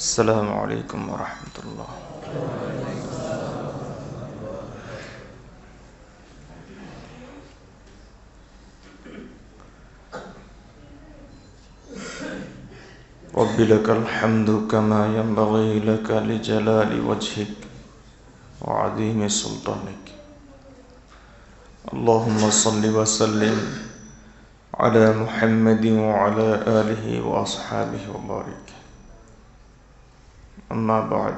السلام عليكم ورحمة الله. رب لك الحمد كما ينبغي لك لجلال وجهك وعظيم سلطانك. اللهم صل وسلم على محمد وعلى آله وأصحابه وبارك. أما بعد,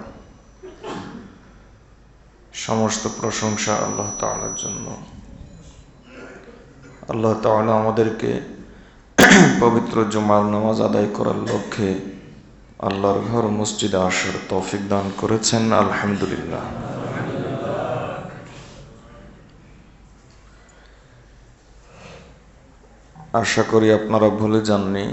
সমস্ত প্রশংসা আল্লাহ তাআলার জন্য। আল্লাহ তাআলা আমাদেরকে পবিত্র জুমার নামাজ আদায় করার লক্ষ্যে আল্লাহর ঘর মসজিদে আসার তৌফিক দান করেছেন, আলহামদুলিল্লাহ। আশা করি আপনারা ভুলে যাননি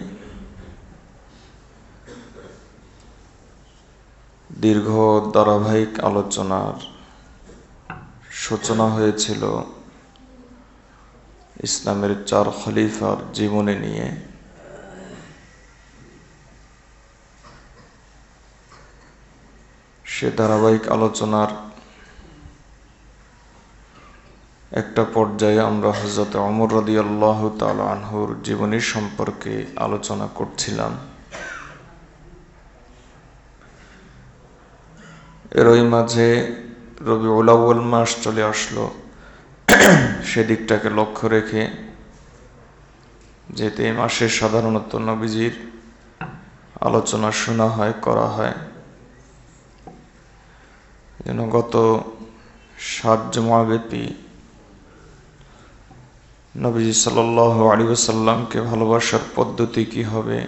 দীর্ঘ ধারাবাহিক আলোচনার সূচনা হয়েছিল ইসলামের 4 খলিফার জীবনী নিয়ে। সে ধারাবাহিক আলোচনার একটা পর্যায়ে আমরা হযরত ওমর রাদিয়াল্লাহু তাআলা আনহুর জীবনী সম্পর্কে আলোচনা করছিলাম। এরই মাঝে রবিউল আউয়াল মাস চলে আসলো। সেদিকটাকে লক্ষ্য রেখে, যেতে এই মাসে সাধারণত নবীজির আলোচনা শোনা হয়, করা হয়, যেন গত 7 জুমাব্যাপী নবীজি সাল্লাল্লাহু আলাইহি ওয়াসাল্লামকে ভালোবাসার পদ্ধতি কি হবে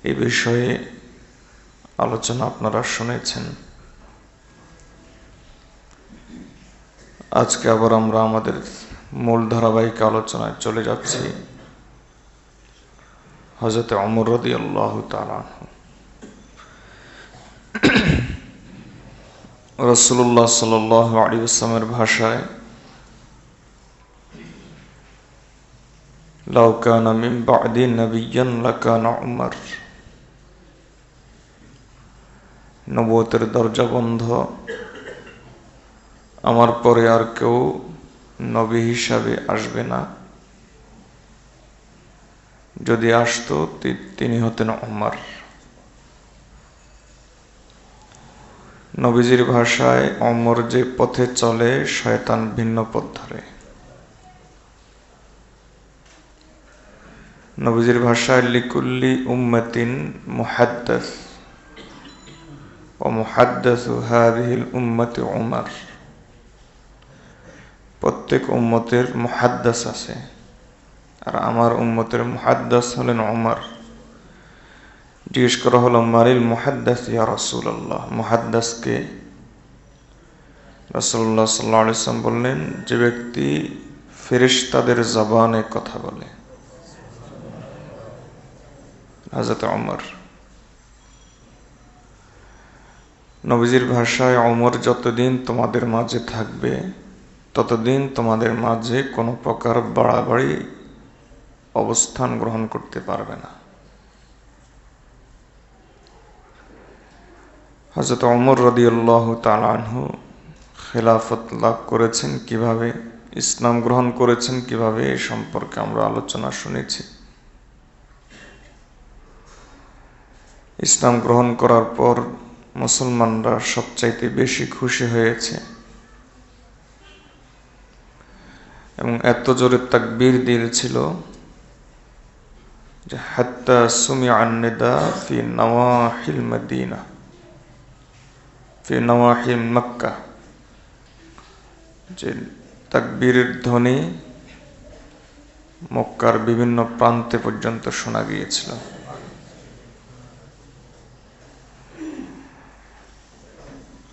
এই বিষয়ে আলোচনা আপনারা শুনেছেন। আজকে আবার আমরা আমাদের মূল ধারাবাহিক আলোচনায় চলে যাচ্ছি। হযরত ওমর রাদিয়াল্লাহু তাআলা আনহু, রাসূলুল্লাহ সাল্লাল্লাহু আলাইহি ওয়াসাল্লামের ভাষায়, লাউ কানা মিন বা'দি নাবিয়্যান লাকানা উমর। নবুয়তের দরজা বন্ধ, আমার পরে আর কেউ নবী হিসাবে আসবে না। যদি আসতো তিনি হতেন ওমর। নবীজির ভাষায় ওমর যে পথে চলে, শয়তান ভিন্ন পথ ধরে। নবীজির ভাষায় লিকুল্লি উম্মাতিন মুহাদ্দাস ওয়া মুহাদ্দাসু হাযিহিল উম্মতি ওমর। প্রত্যেক উম্মতের মুহাদ্দাস আছে, আর আমার উম্মতের মুহাদ্দাস হলেন ওমর। জিজ্ঞেস করা হলো, মারিল মুহাদ্দাস ইয়া রাসূলুল্লাহ, মুহাদ্দাস কে? রাসূলুল্লাহ সাল্লাল্লাহু আলাইহি ওয়াসাল্লাম বললেন, যে ব্যক্তি ফেরেশতাদের জবানে কথা বলে। হযরত ওমর। নবীজির ভাষায়, ওমর যতদিন তোমাদের মাঝে থাকবে ততদিন তোমাদের মাঝে কোনো প্রকার বাড়াবাড়ি অবস্থান গ্রহণ করতে পারবে না। হযরত ওমর রাদিয়াল্লাহু তাআলা আনহু খেলাফত লাভ করেছেন কিভাবে, ইসলাম গ্রহণ করেছেন কিভাবে, এই সম্পর্কে আমরা আলোচনা শুনেছি। ইসলাম গ্রহণ করার পর মুসলমানরা সবচাইতে বেশি খুশি হয়েছে এবং এত জোরে তাকবীর দিয়েছিল যে হাত্তা সুমিআন নিদা ফি নওয়াহিল মদিনা, ফি নওয়াহিল মক্কা, যে তাকবীরের ধ্বনি মক্কার বিভিন্ন প্রান্তে পর্যন্ত শোনা গিয়েছিল।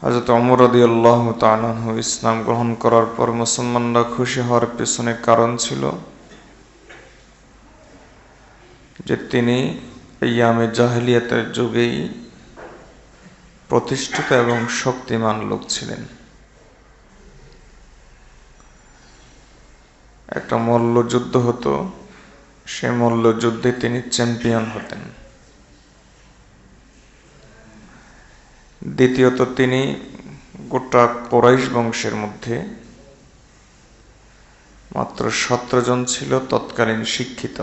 হযরত ওমর রাদিয়াল্লাহু তাআলা আনহু ইসলাম গ্রহণ করার পর মুসলমানরা খুশি হওয়ার পেছনে কারণ ছিল যে তিনি আইয়ামে জাহেলিয়াতের যুগেই প্রতিষ্ঠিত এবং শক্তিমান লোক ছিলেন। একটা মল্লযুদ্ধ হতো, সেই মল্লযুদ্ধে তিনি চ্যাম্পিয়ন হতেন। দ্বিতীয়ত তিনি গোটা কুরাইশ বংশের মধ্যে মাত্র 17 জন ছিল তৎকালীন শিক্ষিত,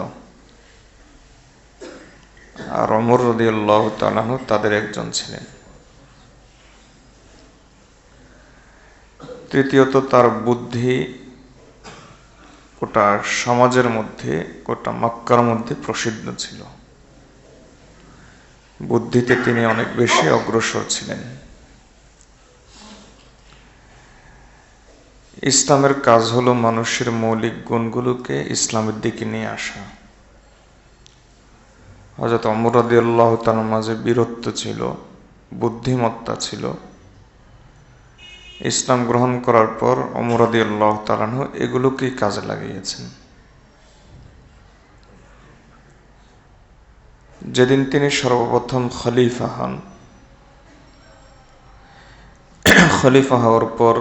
আর ওমর রাদিয়াল্লাহু তাআলা আনহু তাদের একজন ছিলেন। তৃতীয়ত তার বুদ্ধি গোটা সমাজের মধ্যে, গোটা মক্কার মধ্যে প্রসিদ্ধ ছিল। বুদ্ধিতে তিনি অনেক বেশি অগ্রসর ছিলেন। ইসলামের কাজ হলো মানুষের মৌলিক গুণগুলোকে ইসলামের দিকে নিয়ে আসা। হযরত ওমর রাদিয়াল্লাহু তাআলার মাঝে বীরত্ব ছিল, বুদ্ধিমত্তা ছিল। ইসলাম গ্রহণ করার পর ওমর রাদিয়াল্লাহু তাআলা এগুলোকেই কাজে লাগিয়েছেন। যেদিন তিনি সর্বপ্রথম খলিফা হন, খলিফা হওয়ার পর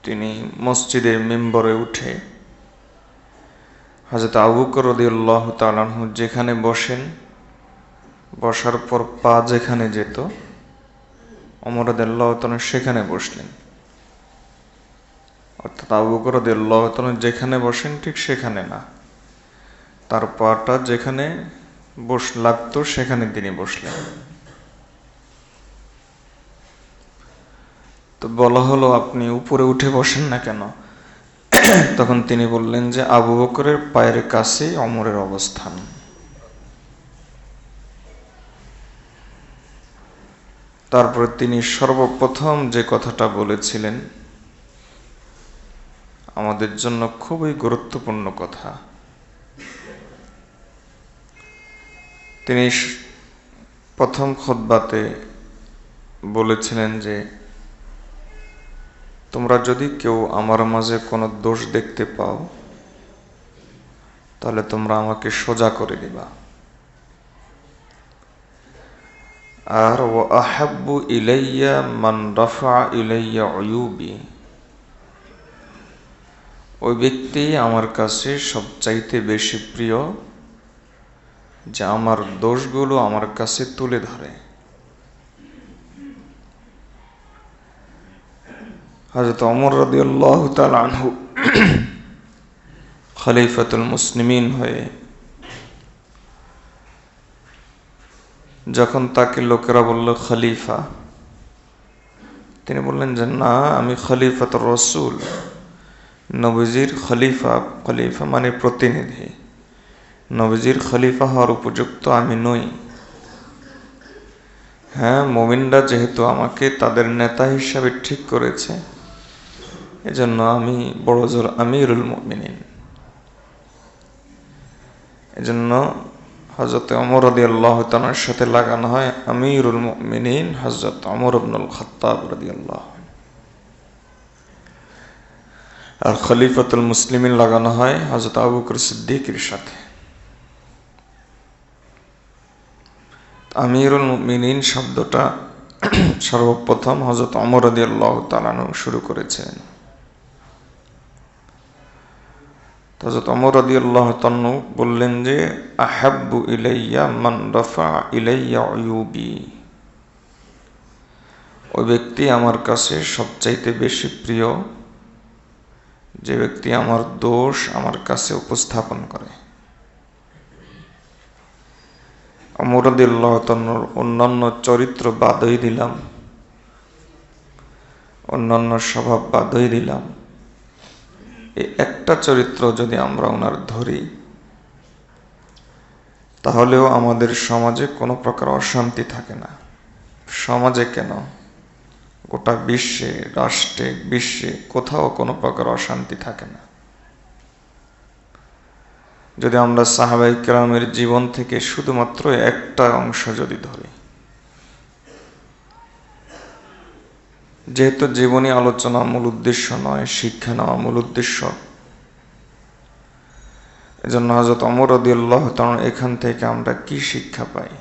তিনি মসজিদের মিম্বরে উঠে হযরত আবু বকর রাদিয়াল্লাহু তাআলা যেখানে বসেন, বসার পর পা যেখানে যেত ওমর রাদিয়াল্লাহু তাআলা সেখানে বসলেন। অর্থাৎ আবু বকর রাদিয়াল্লাহু তাআলা যেখানে বসেন ঠিক সেখানে না, তার পাটা যেখানে লাগতো সেখানে তিনি বসলেন। তো বলা হলো, আপনি উপরে উঠে বসেন না কেন? তখন তিনি বললেন যে আবু বকরের পায়ের কাছেই ওমরের অবস্থান। তারপরে তিনি সর্বপ্রথম যে কথাটা বলেছিলেন আমাদের জন্য খুবই গুরুত্বপূর্ণ কথা। তিনি প্রথম খুতবাতে বলেছিলেন যে তোমরা যদি কেউ আমার মাঝে কোনো দোষ দেখতে পাও তাহলে তোমরা আমাকে সোজা করে দিবা। আর ওয়া আহাব্বু ইলাইয়া মান রাফা ইলাইয়া উয়ুবি, ওই ব্যক্তি আমার কাছে সবচাইতে বেশি প্রিয় যে আমার দোষগুলো আমার কাছে তুলে ধরে। হযরত ওমর রাদিয়াল্লাহু তাআলা আনহু খলিফাতুল মুসলিমিন হয়ে যখন তাকে লোকেরা বলল খলিফা, তিনি বললেন যে না, আমি খলিফাতুর রাসূল, নবীজির খলিফা। খলিফা মানে প্রতিনিধি, নবীজির খলিফা হওয়ার উপযুক্ত আমি নই। হ্যাঁ, মুমিনরা যেহেতু আমাকে তাদের নেতা হিসাবে ঠিক করেছে, এজন্য আমি বড়জোর আমিরুল মুমিনিন। এজন্য হযরত ওমর রাদিয়াল্লাহু তাআলার সাথে লাগানো হয় আমিরুল মুমিনিন হযরত ওমর ইবনুল খাত্তাব রাদিয়াল্লাহু। আর খলিফাতুল মুসলিমিন লাগানো হয় হযরত আবু বকর সিদ্দিকের সাথে। আমিরুল মুমিনিন শব্দটা সর্বপ্রথম হযরত ওমর রাদিয়াল্লাহু তাআলা শুরু করেছিলেন। হযরত ওমর রাদিয়াল্লাহু তাআলা বললেন যে আহাব্বু ইলাইয়া মান রাফা ইলাইয়া উয়ুবি, ওই ব্যক্তি আমার কাছে সবচাইতে বেশি প্রিয় যে ব্যক্তি আমার দোষ আমার কাছে উপস্থাপন করে। ওমর রাদিয়াল্লাহু তাআলার অন্যান্য চরিত্র বাদই দিলাম, অন্যান্য স্বভাব বাদই দিলাম, এই একটা চরিত্র যদি আমরা ওনার ধরি তাহলেও আমাদের সমাজে কোনো প্রকার অশান্তি থাকে না। সমাজে কেন, গোটা বিশ্বে, রাষ্ট্রে, বিশ্বে কোথাও কোনো প্রকার অশান্তি থাকে না। যদি আমরা সাহাবায়ে কেরামের জীবন থেকে শুধুমাত্র একটা অংশ যদি ধরি, যেহেতু জীবনী আলোচনা মূল উদ্দেশ্য নয়, শিক্ষা নেওয়া মূল উদ্দেশ্য, এজন্য হযরত ওমর রাদিয়াল্লাহু তাআলা এখান থেকে আমরা কি শিক্ষা পাই?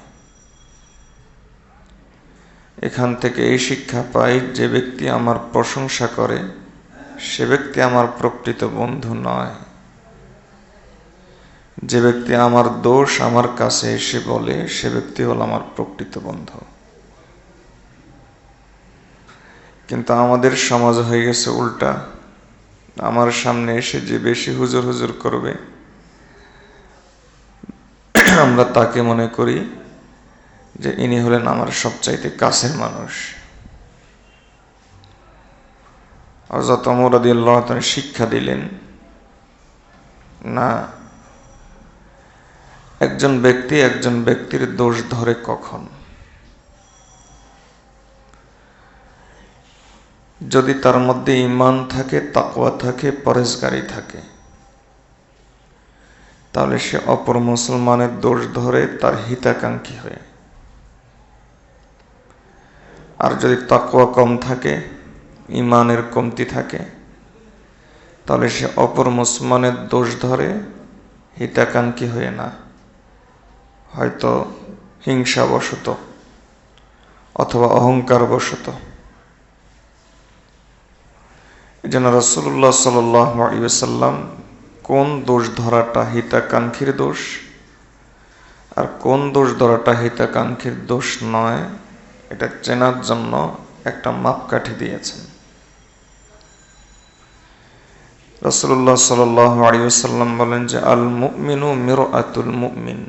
এখান থেকে এই শিক্ষা পাই, যে ব্যক্তি আমার প্রশংসা করে সে ব্যক্তি আমার প্রকৃত বন্ধু নয়। যে ব্যক্তি আমার দোষ আমার কাছে এসে বলে সে ব্যক্তি হল আমার প্রকৃত বন্ধু। কিন্তু আমাদের সমাজ হয়ে গেছে উল্টা। আমার সামনে এসে যে বেশি হুজুর হুজুর করবে আমরা তাকে মনে করি যে ইনি হলেন আমার সবচাইতে কাছের মানুষ। হযরত ওমর রাদিয়াল্লাহু তাআলা শিক্ষা দিলেন, না, একজন ব্যক্তির দোষ ধরে কখন? যদি তার মধ্যে ঈমান থাকে, তাকওয়া থাকে, পরহেজগারি থাকে, তাহলে সে অপর মুসলমানের দোষ ধরে তার হিতাকাঙ্ক্ষী হয়ে। আর যদি তাকওয়া কম থাকে, ঈমানের কমতি থাকে, তাহলে সে অপর মুসলমানের দোষ ধরে হিতাকাঙ্ক্ষী হয়ে না, হয়তো হিংসাবশত অথবা অহংকারবশত। এজন্য রাসূলুল্লাহ সাল্লাল্লাহু আলাইহি ওয়াসাল্লাম কোন দোষ ধরাটা হিতাকাঙ্ক্ষীর দোষ আর কোন দোষ ধরাটা হিতাকাঙ্ক্ষীর দোষ নয়, এটা চেনার জন্য একটা মাপকাঠি দিয়েছেন। রাসূলুল্লাহ সাল্লাল্লাহু আলাইহি ওয়াসাল্লাম বলেন যে আল মুমিনু মিরআতুল মুমিন,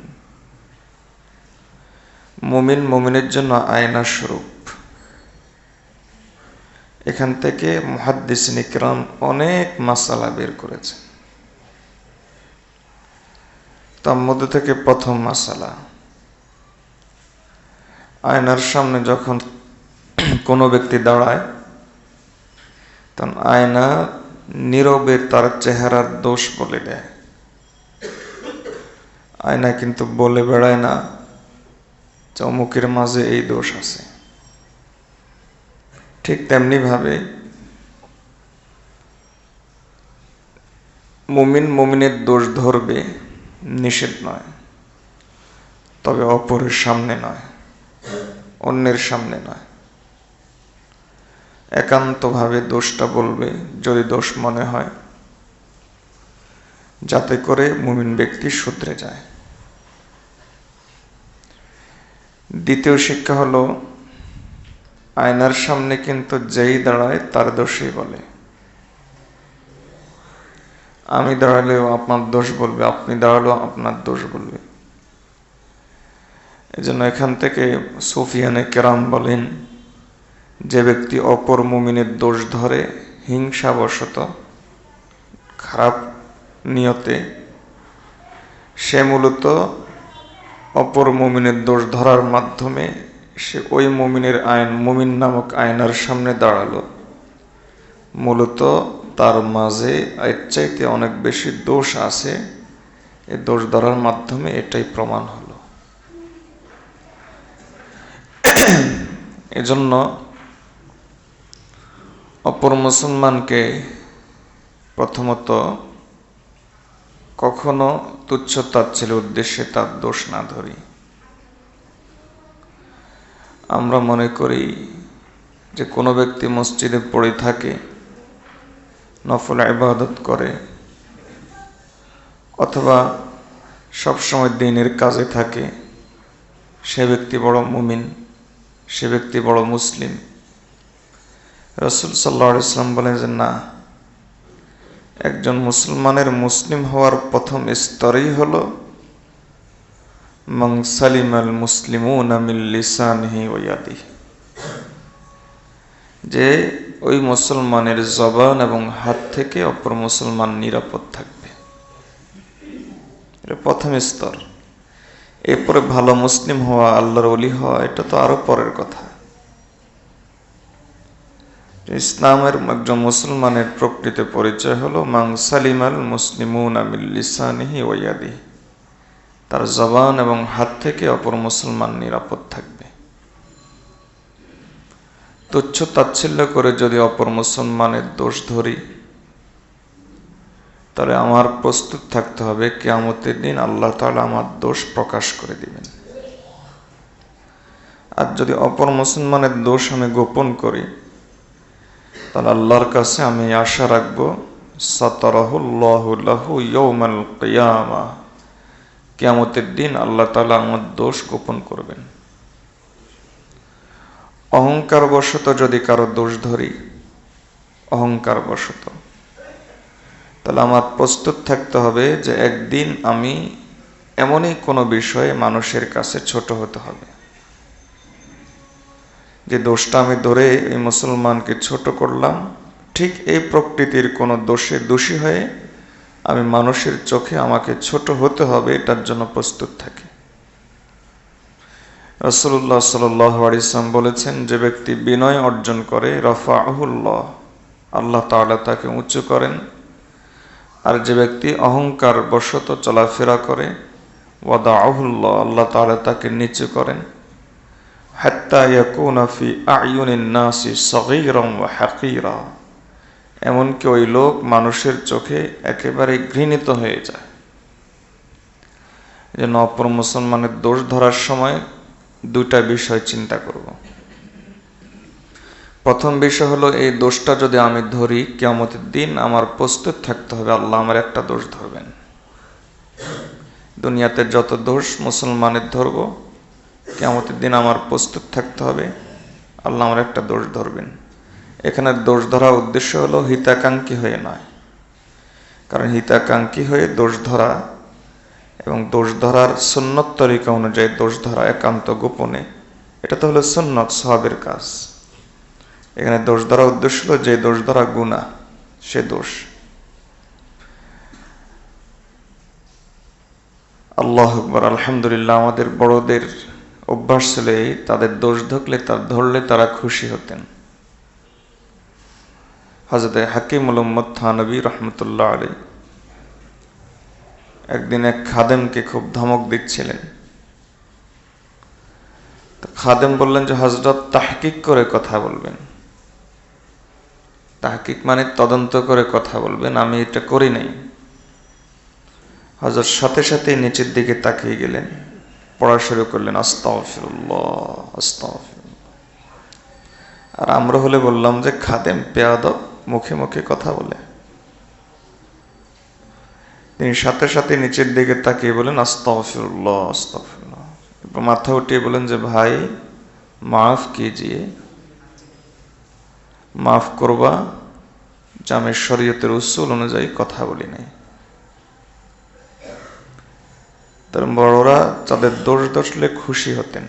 মুমিন মুমিনের জন্য আয়না স্বরূপ। এখান থেকে মুহাদ্দিসিন ইকরাম অনেক মাসালা বের করেছেন। তার মধ্যে থেকে প্রথম মাসালা, আয়নার সামনে যখন কোনো ব্যক্তি দাঁড়ায় তখন আয়না নীরবে তার চেহারার দোষ বলে দেয়। আয়না কিন্তু বলে বেড়ায় না যে অমুকের মাঝে এই দোষ আছে। ঠিক তেমনি ভাবে মুমিন মুমিনের দোষ ধরবে নিষেধ নয়, তবে অপরের সামনে নয়, অন্যের সামনে নয়। একান্তভাবে দোষটা বলবে যদি দোষ মনে হয়, যাতে করে মুমিন ব্যক্তি শুধরে যায়। দ্বিতীয় শিক্ষা হলো, আয়নার সামনে কিন্তু যেই দাঁড়ায় তার দোষই বলে। আমি দাঁড়ালেও আপনার দোষ বলবে, আপনি দাঁড়ালেও আপনার দোষ বলবে। এজন্য এখান থেকে সুফিয়ানে কেরাম বলেন, যে ব্যক্তি অপর মুমিনের দোষ ধরে হিংসাবশত, খারাপ নিয়তে, সে মূলত অপর মুমিনের দোষ ধরার মাধ্যমে সে ওই মুমিন নামক আয়নার সামনে দাঁড়ালো। মূলত তার মাঝে এর চাইতে অনেক বেশি দোষ আছে, এই দোষ ধরার মাধ্যমে এটাই প্রমাণ হলো। এজন্য অপর মুসলমানকে প্রথমত কখনো তুচ্ছ তাচ্ছিল্যের উদ্দেশ্যে তার দোষ না ধরি। আমরা মনে করি যে কোনো ব্যক্তি মসজিদে পড়ে থাকে, নফল ইবাদত করে, অথবা সবসময় দিনের কাজে থাকে, সে ব্যক্তি বড় মুমিন, সে ব্যক্তি বড় মুসলিম। রাসূল সাল্লাল্লাহু আলাইহি ওয়াসাল্লাম বলেন যে না, একজন মুসলমানের মুসলিম হওয়ার প্রথম স্তরই হলো মান সালিমাল মুসলিমুনা মিন লিসানিহি ওয়া ইয়াদিহি, যে ওই মুসলমানের জবান এবং হাত থেকে অপর মুসলমান নিরাপদ থাকবে। এটা প্রথম স্তর। এরপরে ভালো মুসলিম হওয়া, আল্লাহর ওলি হওয়া, এটা তো আরো পরের কথা। ইসলামের একজন মুসলমানের প্রকৃত পরিচয় হলো মান সালিমাল মুসলিমুনা মিন লিসানিহি ওয়া ইয়াদিহি, তার জবান এবং হাত থেকে অপর মুসলমান নিরাপদ থাকবে। তুচ্ছ তাচ্ছিল্য করে যদি অপর মুসলমানের দোষ ধরি, তাহলে আমার প্রস্তুত থাকতে হবে কিয়ামতের দিন আল্লাহ তাআলা আমার দোষ প্রকাশ করে দিবেন। আর যদি অপর মুসলমানের দোষ আমি গোপন করি, তাহলে আল্লাহর কাছে আমি আশা রাখবো সাতারাহুল্লাহু লাহু ইয়াউমাল কিয়ামাহ, কিয়ামতের দিন আল্লাহ তাআলা আমার দোষ গোপন করবেন। অহংকার বশত যদি কারো দোষ ধরি, অহংকার বশত, তাহলে আমার প্রস্তুত থাকতে হবে যে একদিন আমি এমনই কোনো বিষয়ে মানুষের কাছে ছোট হতে হবে, যে দোষটা আমি ধরে এই মুসলমানকে ছোট করলাম, ঠিক এই প্রকৃতির কোনো দোষে দোষী হয়ে আমি মানুষের চোখে আমাকে ছোট হতে হবে, এটার জন্য প্রস্তুত থাকি। রাসূলুল্লাহ সাল্লাল্লাহু আলাইহি ওয়াসাল্লাম বলেছেন, যে ব্যক্তি বিনয় অর্জন করে রাফাআহুল্লাহ, আল্লাহ তাআলা তাকে উঁচু করেন। আর যে ব্যক্তি অহংকার বশত চলাফেরা করে ওয়াদাআহুল্লাহ, আল্লাহ তাআলা তাকে নিচু করেন। হাত্তা ইয়াকুনা ফি আ'য়ুনিন নাসি সগীরান ওয়া হাকীরা, এমনকি ওই লোক মানুষের চোখে একেবারে ঘৃণিত হয়ে যায়। যেন অপর মুসলমানের দোষ ধরার সময় দুইটা বিষয় চিন্তা করব। প্রথম বিষয় হলো, এই দোষটা যদি আমি ধরি, কিয়ামতের দিন আমার প্রস্তুত থাকতে হবে আল্লাহ আমার একটা দোষ ধরবেন। দুনিয়াতে যত দোষ মুসলমানের ধরব, কিয়ামতের দিন আমার প্রস্তুত থাকতে হবে আল্লাহ আমার একটা দোষ ধরবেন। এখানে দোষ ধরার উদ্দেশ্য হলো হিতাকাঙ্ক্ষী হয়ে নয়, কারণ হিতাকাঙ্ক্ষী হয়ে দোষ ধরা এবং দোষ ধরার সুন্নত তরিকা অনুযায়ী দোষ ধরা একান্ত গোপনে, এটা তো হলো সুন্নত সওয়াবের কাজ। এখানে দোষ ধরার উদ্দেশ্য হলো যে দোষ ধরা গুনাহ, সে দোষ। আল্লাহু আকবার, আলহামদুলিল্লাহ। আমাদের বড়দের অভ্যাস ছিল এই, তাদের দোষ ধরলে তারা খুশি হতেন। হযরত হাকিমুল উম্মত থানবী রহমতুল্লাহ আলাইহি একদিন এক খাদেমকে খুব ধমক দিচ্ছিলেন। তো খাদেম বললেন যে হযরত তাহকিক করে কথা বলবেন। তাহকিক মানে তদন্ত করে কথা বলবেন, আমি এটা করি নাই। হযরত সাথে সাথে নিচের দিকে তাকিয়ে গেলেন, পড়া শুরু করলেন আস্তাগফিরুল্লাহ আস্তাগফিরুল্লাহ। আর আমরা হলে বললাম যে খাদেম বেয়াদব, মুখে মুখে কথা বলে। তিনি সাথে সাথে নিচের দিকে তাকিয়ে বলেন আস্তাগফিরুল্লাহ আস্তাগফিরুল্লাহ। এরপর মাথা উঠিয়ে বলেন যে ভাই মাফ কিজিয়ে, মাফ করবা, যে আমি শরীয়তের উসুল অনুযায়ী কথা বলি নাই। তার বড়রা তাদের দোষ ধরলে খুশি হতেন।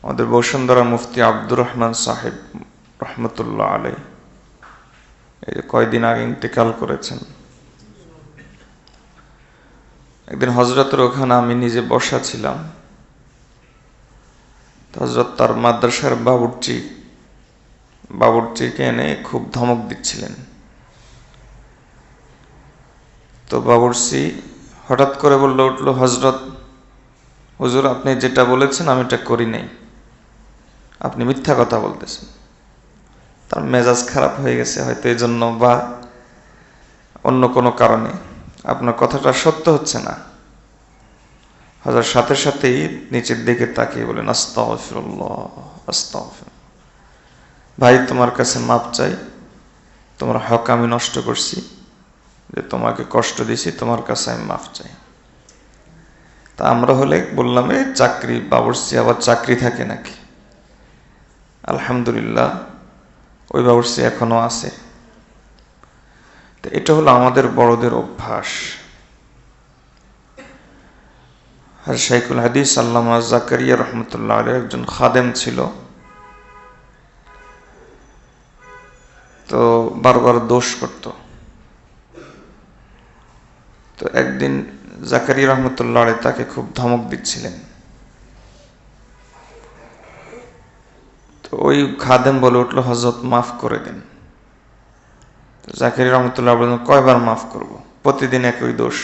আমাদের বসুন্ধরা মুফতি আব্দুর রহমান সাহেব রহমতুল্লাহ আলাইহি এই কয়দিন আগে ইন্তেকাল করেছেন। একদিন হযরতের ওখানে আমি নিজে বসা ছিলাম। হযরত তার মাদ্রাসার বাবুর্চিকে এনে খুব ধমক দিচ্ছিলেন। তো বাবুর্চি হঠাৎ করে বলল উঠল, হযরত হুজুর আপনি যেটা বলেছেন আমি এটা করি নাই, আপনি মিথ্যা কথা বলতেছেন। তার মেজাজ খারাপ হয়ে গেছে হয়তো এই জন্য, বা অন্য কোনো কারণে আপনার কথাটা সত্য হচ্ছে না। হযরত সাথে সাথেই নিচের দিকে তাকিয়ে বলেন আস্তাগফিরুল্লাহ আস্তাগফিরুল্লাহ। ভাই তোমার কাছে মাপ চাই, তোমার হক আমি নষ্ট করছি, যে তোমাকে কষ্ট দিছি, তোমার কাছে আমি মাফ চাই। তা আমরা হলে বললাম এ চাকরি, বাবুর্চি আবার চাকরি থাকে নাকি? আলহামদুলিল্লাহ ওই বাবুর্চি এখনো আছে। তো এটা হলো আমাদের বড়দের অভ্যাস। আর শাইখুল হাদিস আল্লামা জাকারিয়া রহমতুল্লাহ আলাইহি একজন খাদেম ছিল। তো বারবার দোষ করত। তো একদিন জাকারিয়া রহমতুল্লাহ আলাইহি তাকে খুব ধমক দিচ্ছিলেন। তো ওই খাদেম বলে উঠলো, হযরত মাফ করে দেন। জাকারিয়া রহমতুল্লাহ বললেন, কয়বার মাফ করব? প্রতিদিন একই দোষ,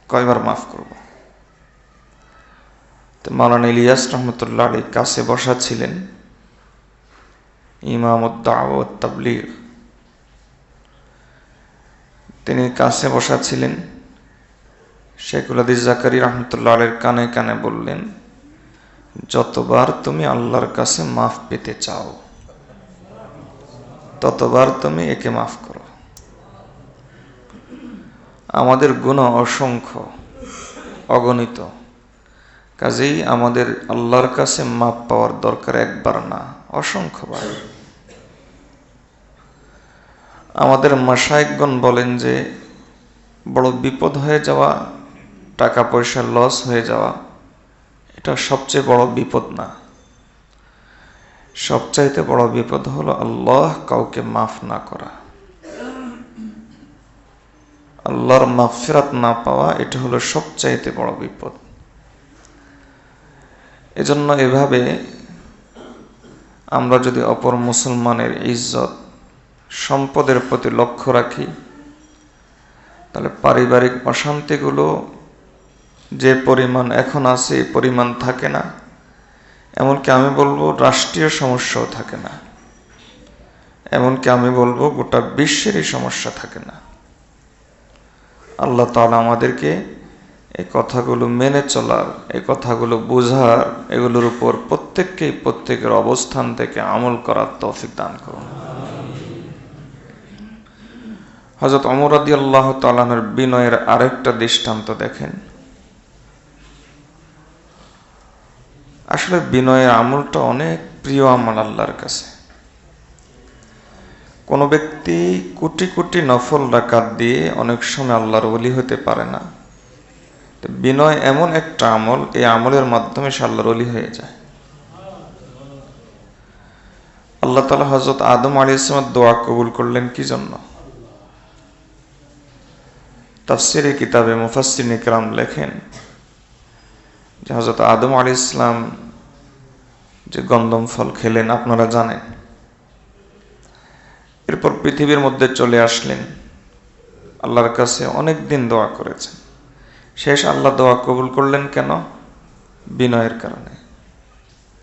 কয়বার মাফ করব? তো মাওলানা ইলিয়াস রহমতুল্লাহ আলাইহি কাছে বসা ছিলেন, ইমামুদ দাওয়া ওয়াত তাবলীগ। তিনি কাছে বসা ছিলেন। শাইখুল হাদিস জাকারিয়া রহমতুল্লাহ আলাইহির কানে কানে বললেন, যতবার তুমি আল্লাহর কাছে মাফ পেতে চাও ততবার তুমি একে মাফ করো। আমাদের গুনাহ অসংখ্য, অগণিত। কাজেই আমাদের আল্লাহর কাছে মাপ পাওয়ার দরকার একবার না, অসংখ্যবার। আমাদের মাশায়েখগণ বলেন যে বড় বিপদ হয়ে যাওয়া, টাকা পয়সা লস হয়ে যাওয়া, এটা সবচেয়ে বড় বিপদ না। সবচাইতে বড় বিপদ হলো আল্লাহ কাউকে মাফ না করা, আল্লাহর মাগফিরাত না পাওয়া, এটা হলো সবচাইতে বড় বিপদ। এজন্য এভাবে আমরা যদি অপর মুসলমানের ইজ্জত সম্পদের প্রতি লক্ষ্য রাখি, তাহলে পারিবারিক অশান্তিগুলো যে পরিমাণ এখন আছে এই পরিমাণ থাকে না। এমনকি আমি বলবো রাষ্ট্রীয় সমস্যাও থাকে না, এমনকি আমি বলবো গোটা বিশ্বেরই সমস্যা থাকে না। আল্লাহ তাআলা আমাদেরকে এই কথাগুলো মেনে চলার, এই কথাগুলো বোঝার, এগুলোর উপর প্রত্যেককেই প্রত্যেকের অবস্থান থেকে আমল করার তৌফিক দান করুন। হযরত ওমর রাদিয়াল্লাহু তাআলা আনহুর বিনয়ের আরেকটা দৃষ্টান্ত দেখেন। আসলে বিনয়ের আমলটা অনেক প্রিয় আমল আল্লাহর কাছে। কোন ব্যক্তি কোটি কোটি নফল রাকাত দিয়ে অনেক সময় আল্লাহর ওলি হতে পারে না। বিনয় এমন একটা আমল, এই আমলের মাধ্যমে সে আল্লাহর ওলি হয়ে যায়। আল্লাহ তাআলা হযরত আদম আলাইহিস সালামের দোয়া কবুল করলেন কি জন্য? তাফসীরে কিতাবে মুফাসসিরিন ইকরাম লেখেন যে হযরত আদম আলাইহিস সালাম যে গন্ধম ফল খেলেন আপনারা জানেন, এরপর পৃথিবীর মধ্যে চলে আসলেন, আল্লাহর কাছে অনেক দিন দোয়া করেছেন। শেষ আল্লাহ দোয়া কবুল করলেন কেন? বিনয়ের কারণে।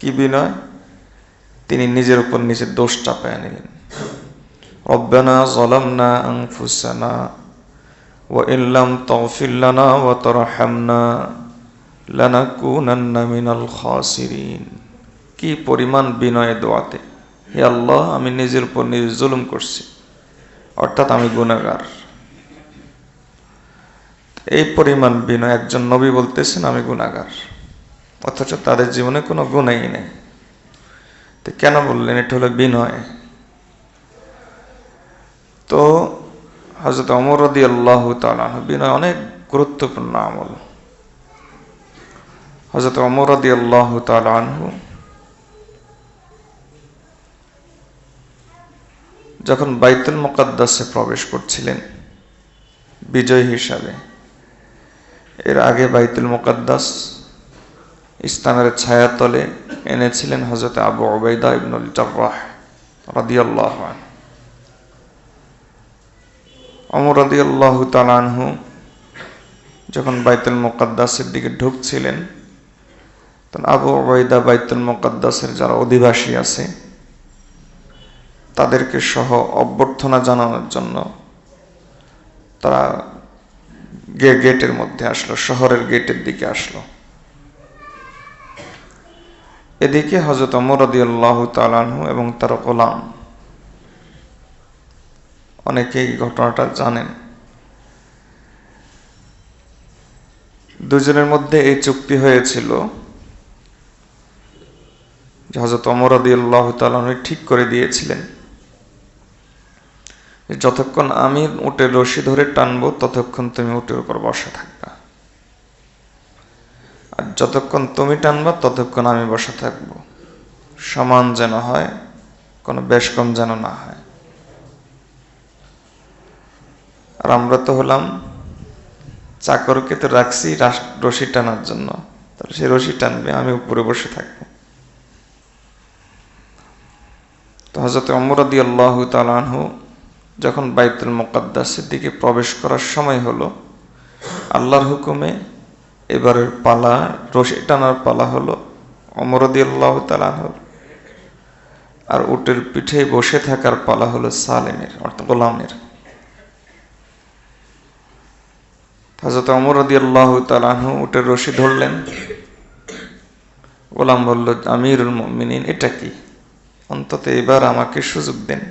কি বিনয়? তিনি নিজের উপর নিজের দোষ চাপায়া নিলেন। রব্বানা যালামনা আনফুসানা ওয়া ইল্লাম তাগফির লানা ওয়া তারহামনা লানাকুনান্না মিনাল খাসিরিন। কি পরিমাণ বিনয় দোয়াতে! হে আল্লাহ, আমি নিজের উপর নিজে জুলুম করছি, অর্থাৎ আমি গুনাহগার। এই পরিমাণ বিনয়, একজন নবী বলতেছেন আমি গুনাহগার, অথচ তাদের জীবনে কোনো গুনাহই নেই। তো কেন বললেন? এটা হলো বিনয়। তো হযরত ওমর রাদিয়াল্লাহু তাআলা আনহু, বিনয় অনেক গুরুত্বপূর্ণ আমল। হযরত ওমর রাদিয়াল্লাহু তাআলা আনহু যখন বাইতুল মুকাদ্দাসে প্রবেশ করছিলেন বিজয় হিসাবে, এর আগে বাইতুল মুকাদ্দাস ইসলামের ছায়াতলে এনেছিলেন হযরত আবু উবাইদা ইবনুল জাররাহ রাদিয়াল্লাহু আনহু। ওমর রাদিয়াল্লাহু তাআলা আনহু যখন বাইতুল মুকাদ্দাসের দিকে ঢুকছিলেন, তখন আবু উবাইদা বাইতুল মুকাদ্দাসের যারা অধিবাসী আছে তাদেরকে সহ অভ্যর্থনা জানানোর জন্য তারা গেটের মধ্যে আসলো, শহরের গেটের দিকে আসলো। এদিকে হযরত ওমর রাদিয়াল্লাহু তাআলা আনহু এবং তার গোলাম, অনেকেই ঘটনাটা জানেন, দুজনের মধ্যে এই চুক্তি হয়েছিল যে হযরত ওমর রাদিয়াল্লাহু তাআলা আনহু ঠিক করে দিয়েছিলেন যে যতক্ষণ আমি উটের রশি ধরে টানবো ততক্ষণ তুমি উটের উপর বসা থাকবা, আর যতক্ষণ তুমি টানবা ততক্ষণ আমি বসা থাকবো। সমান যেন হয়, কোনো বেশ কম যেন না হয়। আর আমরা তো হলাম চাকরকে তো রাখছি রশি টানার জন্য, তাহলে সে রশি টানবে, আমি উপরে বসে থাকবো। তো হযরত ওমর রাদিয়াল্লাহু তাআলা আনহু যখন বাইতুল মুকাদ্দাসের দিকে প্রবেশ করার সময় হলো, আল্লাহর হুকুমে এবারের পালা, রশি টানার পালা হলো ওমর রাদিয়াল্লাহু তাআলা আনহুর, আর উটের পিঠে বসে থাকার পালা হলো সালেমের, অর্থাৎ গোলামের। হযরত ওমর রাদিয়াল্লাহু তাআলা আনহু উটের রশি ধরলেন। গোলাম বলল, আমিরুল মুমিনিন, এটা কি? অন্তত এবার আমাকে সুযোগ দেন।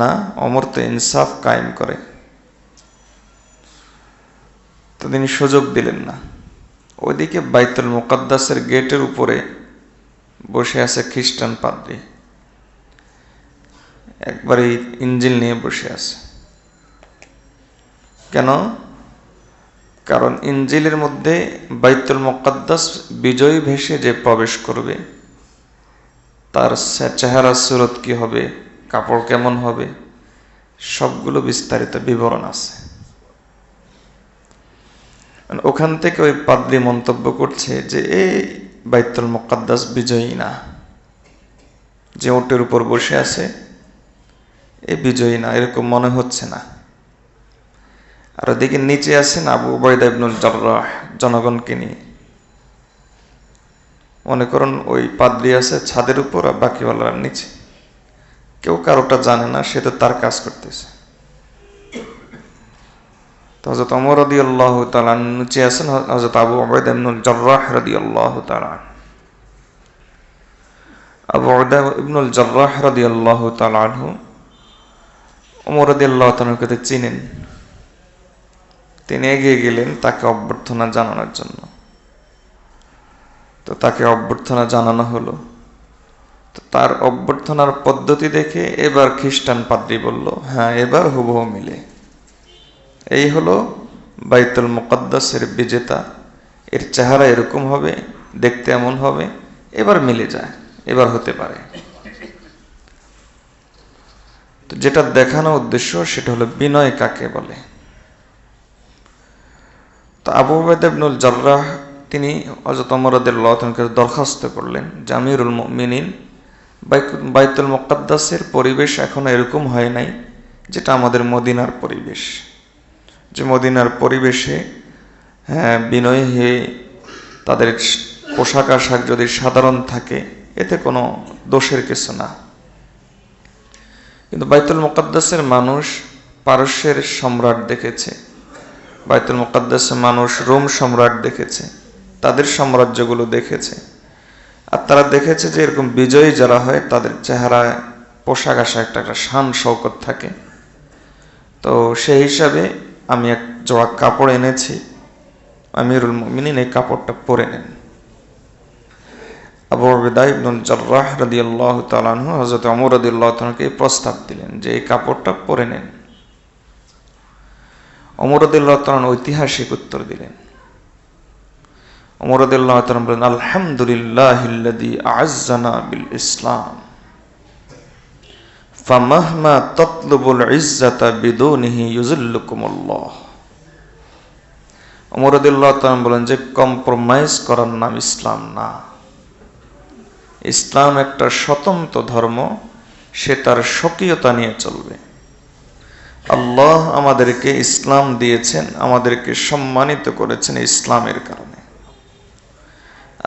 না, ওমর তো ইনসাফ কায়েম করে। তো তিনি সুযোগ দিলেন না। ওইদিকে বাইতুল মুকাদ্দাসের গেটের উপরে বসে আছে খ্রিস্টান পাদ্রী, একবারে ইঞ্জিল নিয়ে বসে আছে। কেন? কারণ ইঞ্জিলের মধ্যে বাইতুল মুকাদ্দাস বিজয়ী ভেসে যে প্রবেশ করবে তার চেহারা সুরত কি হবে, কাপড় কেমন হবে, সবগুলো বিস্তারিত বিবরণ আছে। ওখান থেকে ওই পাদ্রী মন্তব্য করছে যে এই বাইতুল মুকাদ্দাস বিজয়ী না, যে ওটের উপর বসে আছে এ বিজয়ী না, এরকম মনে হচ্ছে না। আর ওদিকে নিচে আছেন আবু উবাইদা ইবনুল জাররাহ জনগণকে নিয়ে। মনে করুন ওই পাদ্রী আছে ছাদের উপর আর বাকিওয়ালারা নিচে, কেউ কারোটা জানে না, সে তো তার কাজ করতেছে। তো হযরত ওমর রাদিয়াল্লাহু তাআলা নিচে আছেন, হযরত আবু উবাইদা ইবনুল জাররাহ রাদিয়াল্লাহু তাআলা। আবু উবাইদা ইবনুল জাররাহ রাদিয়াল্লাহু তাআলা আনহু ওমর রাদিয়াল্লাহু তাআলাকে চিনেন। তিনি এগিয়ে গেলেন তাকে অভ্যর্থনা জানানোর জন্য। তো তাকে অভ্যর্থনা জানানো হলো। তো তার অভ্যর্থনার পদ্ধতি দেখে এবার খ্রিস্টান পাদ্রী বলল, হ্যাঁ এবার হুবহু মিলে, এই হলো বাইতুল মুকাদ্দাসের বিজেতা, এর চেহারা এরকম হবে, দেখতে এমন হবে, এবার মিলে যায়, এবার হতে পারে। তো যেটা দেখানো উদ্দেশ্য সেটা হলো বিনয় কাকে বলে। তো আবু উবাইদা ইবনুল জাররাহ তিনি হযরত ওমর রাদিয়াল্লাহু তাআলাকে দরখাস্ত করলেন যে আমিরুল মুমিনিন, বাইতুল মুকাদ্দাসের পরিবেশ এখনো এরকম হয় নাই যেটা আমাদের মদিনার পরিবেশ, যে মদিনার পরিবেশে বিনয়ী হয়ে তাদের পোশাক আশাক যদি সাধারণ থাকে এতে কোনো দোষের কিছু না। কিন্তু বাইতুল মুকাদ্দাসের মানুষ পারস্যের সম্রাট দেখেছে, বাইতুল মুকাদ্দাসের মানুষ রোম সম্রাট দেখেছে, তাদের সাম্রাজ্যগুলো দেখেছে, আর তারা দেখেছে যে এরকম বিজয়ী যারা হয় তাদের চেহারায় পোশাক আশাক একটা শান শৌকত থাকে। তো সেই হিসাবে আমি এক জোড়া কাপড় এনেছি, আমিরুল মুমিনিন এই কাপড়টা পরে নেন। আবু উবাইদা ইবনুল জাররাহ রাদিয়াল্লাহু তাআলা আনহু হযরত ওমর রাদিয়াল্লাহু তাআলাকে প্রস্তাব দিলেন যে এই কাপড়টা পরে নেন। ওমর রাদিয়াল্লাহু তাআলা ঐতিহাসিক উত্তর দিলেন। ওমর রাদিয়াল্লাহু তাআলা বলেন, আলহামদুলিল্লাহিল্লাযী আ'আজ্জানা বিল ইসলাম ফামাহমা তাতলুবুল ইজ্জাতা বিদুনিহি ইউযিল্লুকুমুল্লাহ। ওমর রাদিয়াল্লাহু তাআলা বলেন যে কম্প্রোমাইজ করার নাম ইসলাম না। ইসলাম একটা স্বতন্ত্র ধর্ম, সে তার স্বকীয়তা নিয়ে চলবে। আল্লাহ আমাদেরকে ইসলাম দিয়েছেন, আমাদেরকে সম্মানিত করেছেন ইসলামের কারণে।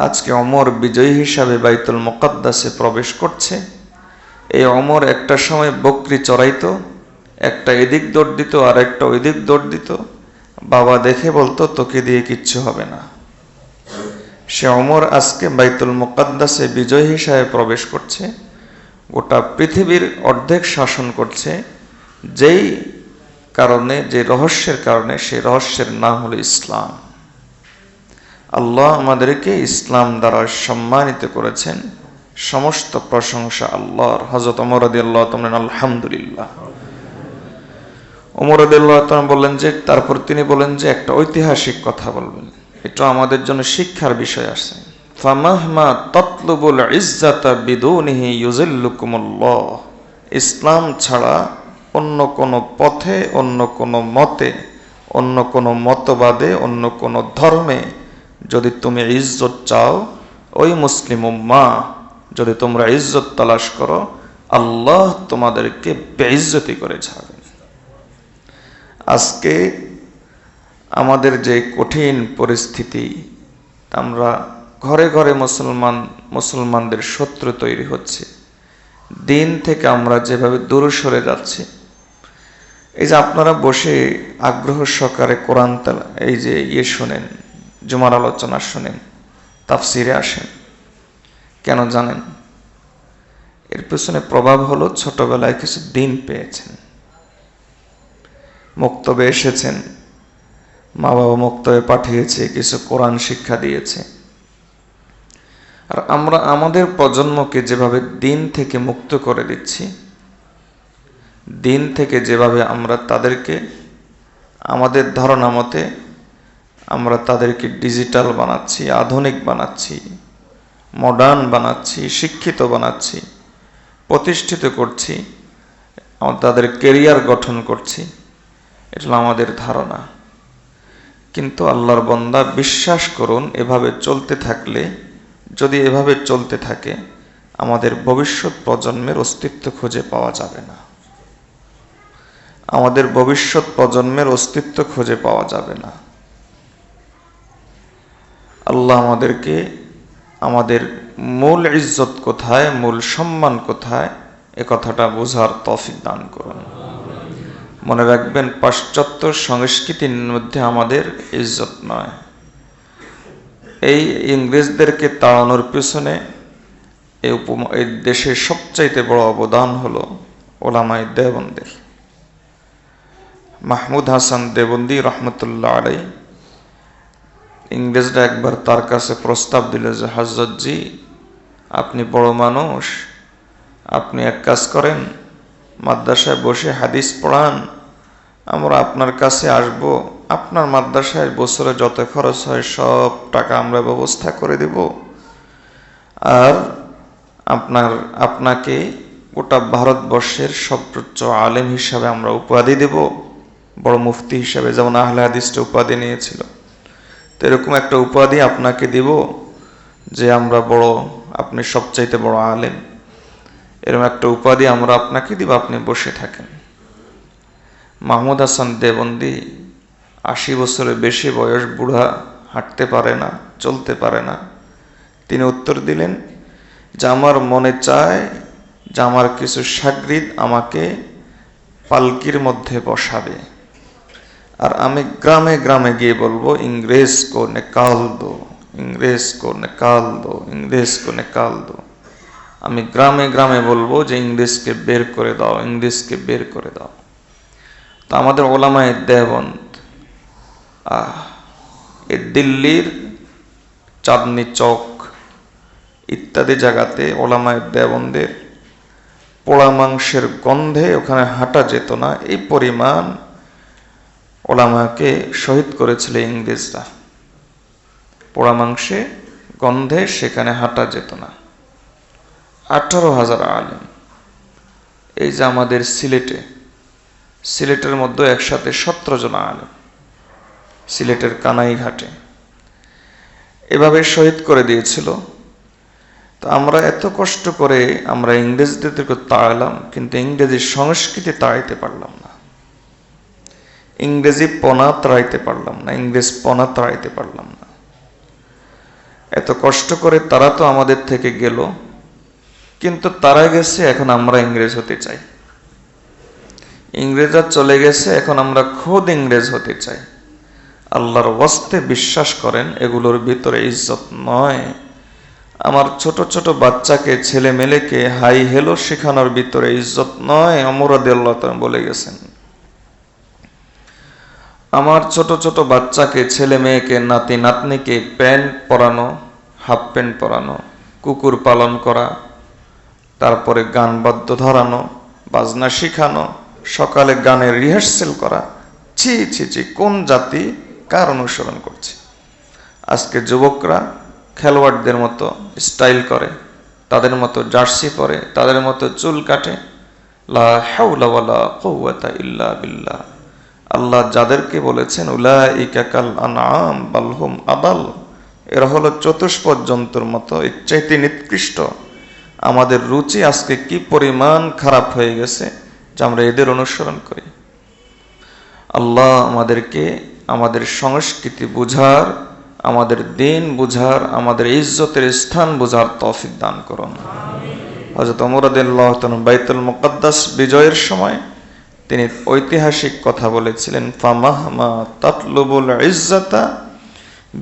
আজকে ওমর বিজয়ী হিসাবে বাইতুল মুকাদ্দাসে প্রবেশ করছে। এই ওমর একটা সময় বকরি চড়াইতো, একটা এদিক দৌড় দিত আর একটা ওইদিক দৌড় দিত, বাবা দেখে বলতো তোকে দিয়ে কিচ্ছু হবে না। সে ওমর আজকে বাইতুল মুকাদ্দাসে বিজয়ী হিসাবে প্রবেশ করছে, গোটা পৃথিবীর অর্ধেক শাসন করছে, যেই কারণে, যে রহস্যের কারণে, সেই রহস্যের নাম হলো ইসলাম। আল্লাহ আমাদেরকে ইসলাম দ্বারা সম্মানিত করেছেন, সমস্ত প্রশংসা আল্লাহর। হযরত ওমর রাদিয়াল্লাহু তাআলা আলহামদুলিল্লাহ। ওমর রাদিয়াল্লাহু তাআলা বললেন যে, তারপর তিনি বলেন যে একটা ঐতিহাসিক কথা বলবেন, এটা আমাদের জন্য শিক্ষার বিষয় আছে। ফামাহমা তাতলুবুল ইজ্জাতা বিদুনিহি ইউযিল্লুকুমুল্লাহ। ইসলাম ছাড়া অন্য কোনো পথে, অন্য কোনো মতে, অন্য কোনো মতবাদে, অন্য কোনো ধর্মে যদি তুমি ইজ্জত চাও, ওই মুসলিম উম্মাহ যদি তোমরা ইজ্জত তালাশ করো, আল্লাহ তোমাদেরকে বেইজ্জতি করে ছাড়বেন। আজকে আমাদের যে কঠিন পরিস্থিতি, আমরা ঘরে ঘরে মুসলমানদের শত্রু তৈরি হচ্ছে, দিন থেকে আমরা যেভাবে দূরে সরে যাচ্ছি। এই যে আপনারা বসে আগ্রহ সহকারে কোরআন এই যে শোনেন, জুমার আলোচনা শোনেন, তাফসিরে আসেন, কেন জানেন? এর পেছনে প্রভাব হলো ছোটবেলায় কিছু দিন পেয়েছেন, মক্তবে এসেছেন, মা বাবা মক্তবে পাঠিয়েছে, কিছু কোরআন শিক্ষা দিয়েছে। আর আমরা আমাদের প্রজন্মকে যেভাবে দিন থেকে মুক্ত করে দিচ্ছি, দিন থেকে যেভাবে আমরা তাদেরকে আমাদের ধারণা মতে আমরা তাদেরকে ডিজিটাল বানাচ্ছি, আধুনিক বানাচ্ছি, মডার্ন বানাচ্ছি, শিক্ষিত বানাচ্ছি, প্রতিষ্ঠিত করছি, তাদের কেরিয়ার গঠন করছি, এটা আমাদের ধারণা। কিন্তু আল্লাহর বান্দা, বিশ্বাস করুন, এভাবে চলতে থাকলে, যদি এভাবে চলতে থাকে, আমাদের ভবিষ্যৎ প্রজন্মের অস্তিত্ব খুঁজে পাওয়া যাবে না। আমাদের ভবিষ্যৎ প্রজন্মের অস্তিত্ব খুঁজে পাওয়া যাবে না। আল্লাহ আমাদেরকে আমাদের মূল ইজ্জত কোথায়, মূল সম্মান কোথায়, এ কথাটা বোঝার তৌফিক দান করুন। মনে রাখবেন, পাশ্চাত্য সংস্কৃতির মধ্যে আমাদের ইজ্জত নয়। এই ইংরেজদেরকে তাড়ানোর পিছনে এই দেশের সবচাইতে বড় অবদান হলো ওলামায়ে দেওবন্দের। মাহমুদ হাসান দেওবন্দি রহমতুল্লাহ আলাইহি, ইংরেজরা একবার তার কাছে প্রস্তাব দিল যে, হযরত জি, আপনি বড় মানুষ, আপনি এক কাজ করেন, মাদ্রাসায় বসে হাদিস পড়ান, আমরা আপনার কাছে আসব, আপনার মাদ্রাসায় বছরে যত খরচ হয় সব টাকা আমরা ব্যবস্থা করে দেব, আর আপনাকে গোটা ভারতবর্ষের সর্বোচ্চ আলেম হিসাবে আমরা উপাধি দেব, বড় মুফতি হিসাবে, যেমন আহলে হাদিসটা উপাধি নিয়েছিল, তো এরকম একটা উপাধি আপনাকে দিব যে আমরা বড়, আপনি সবচাইতে বড় আলেম, এরকম একটা উপাধি আমরা আপনাকে দিব, আপনি বসে থাকেন। মাহমুদ হাসান দেওবন্দি 80 বছরের বেশি বয়স, বুড়া, হাঁটতে পারে না, চলতে পারে না। তিনি উত্তর দিলেন যে, আমার মনে চায় যে আমার কিছু শাগরিদ আমাকে পালকির মধ্যে বসাবে, আর আমি গ্রামে গ্রামে গিয়ে বলবো, ইংরেজ কো নিকাল দো, ইংরেজ কো নিকাল দো, ইংরেজ কো নিকাল দো। আমি গ্রামে গ্রামে বলবো যে ইংরেজকে বের করে দাও, ইংরেজকে বের করে দাও। তো আমাদের ওলামায়ে দেওবন্দ, এই দিল্লির চাঁদনি চক ইত্যাদি জায়গাতে ওলামায়ে দেওবন্দের পোড়া মাংসের গন্ধে ওখানে হাঁটা যেত না, এই পরিমাণ ওলামাকে শহীদ করেছিল ইংরেজরা। পোড়া মাংসে গন্ধে সেখানে হাঁটা যেত না। 18,000 আলেম। এই যে আমাদের সিলেটের মধ্যে একসাথে 17 জন আলেম, সিলেটের কানাইঘাটে, এভাবে শহীদ করে দিয়েছিল। তো আমরা এত কষ্ট করে আমরা ইংরেজদেরকে তাড়ালাম, কিন্তু ইংরেজি সংস্কৃতি তাড়াইতে পারলাম না, ইংরেজি পনা তাড়াইতে পারলাম না, ইংরেজ পনা তাড়াইতে পারলাম না। এত কষ্ট করে তারা তো আমাদের থেকে গেল, কিন্তু তারা গেছে, এখন আমরা ইংরেজ হতে চাই। ইংরেজরা চলে গেছে, এখন আমরা খোদ ইংরেজ হতে চাই। আল্লাহর ওয়াস্তে বিশ্বাস করেন, এগুলোর ভিতরে ইজ্জত নয়। আমার ছোট ছোট বাচ্চাকে, ছেলে মেয়েকে হাই হেলো শেখানোর ভিতরে ইজ্জত নয়। ওমর রাদিয়াল্লাহু তাআলা বলে গেছেন, আমার ছোট ছোট বাচ্চাকে, ছেলে মেয়েকে, নাতি নাতনিকে প্যান্ট পরানো, হাফ প্যান্ট পরানো, কুকুর পালন করা, তারপরে গান বাদ্য ধরানো, বাজনা শিখানো, সকালে গানের রিহার্সেল করা, ছি ছি ছি, কোন জাতি কার অনুসরণ করছে? আজকে যুবকরা খেলোয়াড়দের মতো স্টাইল করে, তাদের মতো জার্সি পরে, তাদের মতো চুল কাটে। লা হাওলা ওয়ালা কুওয়াতা ইল্লা বিল্লাহ। আল্লাহ যাদেরকে বলেছেন উলাইকা কাল আনআম বাল হুম আদাল, এরা হলো চতুষ্পদ জন্তুর মতো, এর চাইতে নিকৃষ্ট। আমাদের রুচি আজকে কি পরিমাণ খারাপ হয়ে গেছে যে আমরা এদের অনুসরণ করি। আল্লাহ আমাদেরকে আমাদের সংস্কৃতি বুঝার, আমাদের দিন বুঝার, আমাদের ইজ্জতের স্থান বুঝার তৌফিক দান করুন। হযরত ওমর রাদিয়াল্লাহু তাআলা বাইতুল মুকাদ্দাস বিজয়ের সময় তিনি ঐতিহাসিক কথা বলেছিলেন, ফামাহমা তাতলুবুল ইজ্জাতা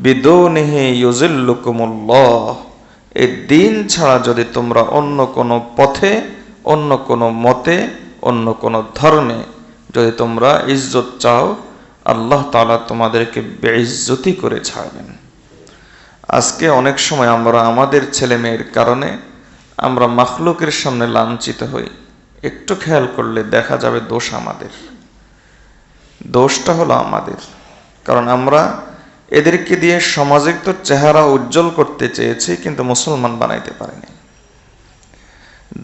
বিদুনিহি ইউজিল্লুকুমুল্লাহ। এই দিন ছাড়া যদি তোমরা অন্য কোনো পথে, অন্য কোনো মতে, অন্য কোনো ধর্মে যদি তোমরা ইজ্জত চাও, আল্লাহ তাআলা তোমাদেরকে বেইজ্জতি করে ছাড়বেন। আজকে অনেক সময় আমরা আমাদের ছেলে মেয়ের কারণে আমরা মাখলুকের সামনে লাঞ্ছিত হই। একটু খেয়াল করলে দেখা যাবে দোষ আমাদের, দোষটা হলো আমাদের। কারণ আমরা এদেরকে দিয়ে সামাজিক তো চেহারা উজ্জ্বল করতে চেয়েছি, কিন্তু মুসলমান বানাইতে পারিনি।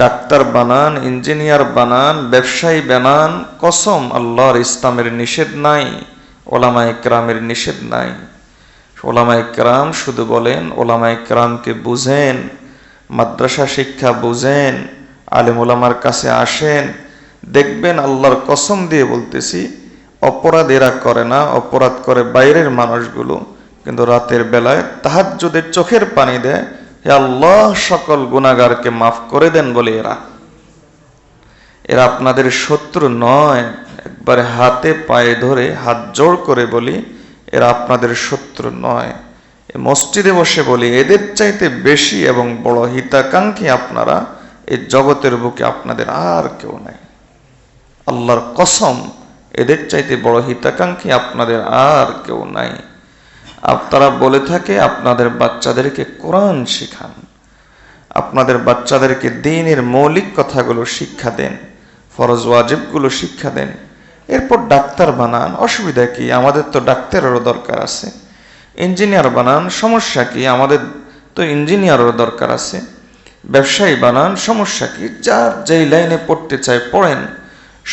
ডাক্তার বানান, ইঞ্জিনিয়ার বানান, ব্যবসায়ী বানান, কসম আল্লাহর ইসলামের নিষেধ নাই, ওলামায়ে কেরামের নিষেধ নাই। ওলামায়ে কেরাম শুধু বলেন ওলামায়ে কেরামকে বুঝেন, মাদ্রাসা শিক্ষা বুঝেন, আলেম ওলামার কাছে আসেন, দেখবেন আল্লাহর কসম দিয়ে বলতেছি, অপরাধ এরা করে না, অপরাধ করে বাইরের মানুষগুলো, কিন্তু রাতের বেলায় তাহাজ্জুদের চোখের পানি দেয়, হে আল্লাহ সকল গুনাহগারকে মাফ করে দেন বলে এরা আপনাদের শত্রু নয়। একবারে হাতে পায়ে ধরে হাত জোড় করে বলি, এরা আপনাদের শত্রু নয়। মসজিদে বসে বলি, এদের চাইতে বেশি এবং বড় হিতাকাঙ্ক্ষী আপনারা এই জগতের বুকে আপনাদের আর কেউ নাই। আল্লাহর কসম, এদের চাইতে বড় হিতাকাঙ্ক্ষী আপনাদের আর কেউ নাই। আপনারা বলে থাকে আপনাদের বাচ্চাদেরকে কোরআন শিখান, আপনাদের বাচ্চাদেরকে দ্বীনের মৌলিক কথাগুলো শিক্ষা দেন, ফরজ ওয়াজিবগুলো শিক্ষা দেন, এরপর ডাক্তার বানান, অসুবিধা কি? আমাদের তো ডাক্তারেরও দরকার আছে। ইঞ্জিনিয়ার বানান, সমস্যা কি? আমাদের তো ইঞ্জিনিয়ারেরও দরকার আছে। ব্যবসায়ী বানান, সমস্যা কি? যার যেই লাইনে পড়তে চায় পড়েন,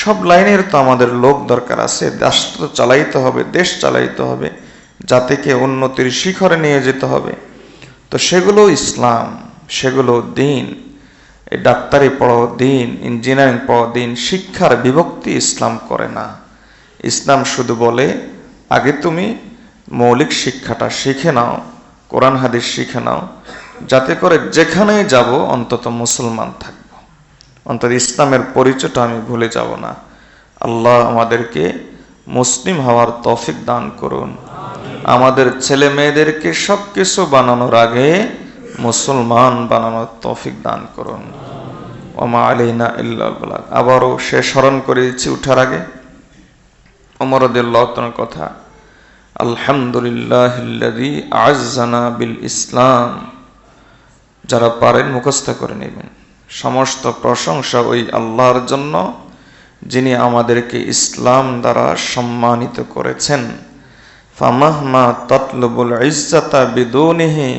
সব লাইনের তো আমাদের লোক দরকার আছে। রাষ্ট্র চালাইতে হবে, দেশ চালাইতে হবে, জাতিকে উন্নতির শিখরে নিয়ে যেতে হবে। তো সেগুলো ইসলাম, সেগুলো দ্বীন। এই ডাক্তারি পড়াও দ্বীন, ইঞ্জিনিয়ারিং পড়াও দ্বীন। শিক্ষার বিভক্তি ইসলাম করে না। ইসলাম শুধু বলে আগে তুমি মৌলিক শিক্ষাটা শিখে নাও, কোরআন হাদিস শিখে নাও, যাতে করে যেখানেই যাব অন্তত মুসলমান থাকব, অন্তত ইসলামের পরিচয়টা আমি ভুলে যাব না। আল্লাহ আমাদেরকে মুসলিম হওয়ার তৌফিক দান করুন। আমাদের ছেলে মেয়েদেরকে সব কিছু বানানোর আগে মুসলমান বানানোর তৌফিক দান করুন। ওমা আলাইনা ইল্লাল বালাগ। আবারও সে স্মরণ করে দিচ্ছি উঠার আগে ওমর রাদিয়াল্লাহু তাআলার কথা, আলহামদুলিল্লাহিল্লাযী আ'আজ্জানা বিল ইসলাম। যারা পারেন মুখস্থ করে নেবেন। সমস্ত প্রশংসা ওই আল্লাহর জন্য যিনি আমাদেরকে ইসলাম দ্বারা সম্মানিত করেছেন। ফামাহমা তাতলুবুল ইজ্জাতা বিদুনিহি,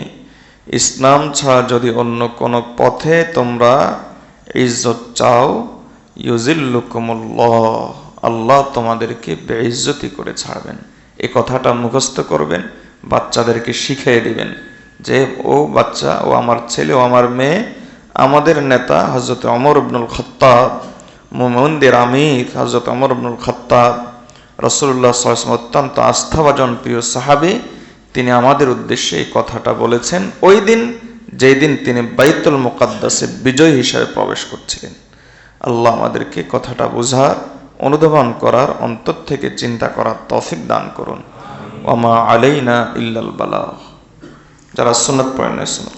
ইসলাম ছাড়া যদি অন্য কোনো পথে তোমরা ইজ্জত চাও, ইউজিল্লুকুমুল্লাহ, আল্লাহ তোমাদেরকে বেইজ্জতি করে ছাড়বেন। এই কথাটা মুখস্থ করবেন, বাচ্চাদেরকে শিখিয়ে দিবেন যে ও বাচ্চা, ও আমার ছেলে, ও আমার মেয়ে, আমাদের নেতা হযরত ওমর ইবনুল খাত্তাব, মুমিনদের আমির হযরত ওমর ইবনুল খাত্তাব, রাসূলুল্লাহ সাল্লাল্লাহু আলাইহি ওয়াসাল্লাম অত্যন্ত আস্থাভাজন প্রিয় সাহাবী, তিনি আমাদের উদ্দেশ্যে এই কথাটা বলেছেন ওই দিন যেই দিন তিনি বাইতুল মুকাদ্দাসে বিজয় হিসেবে প্রবেশ করছিলেন। আল্লাহ আমাদেরকে কথাটা বোঝার, অনুধাবন করার, অন্তর থেকে চিন্তা করার তৌফিক দান করুন। ওয়া মা আলাইনা ইল্লাল বালাগ। যারা সুন্নাত পড়েন সুন্নাত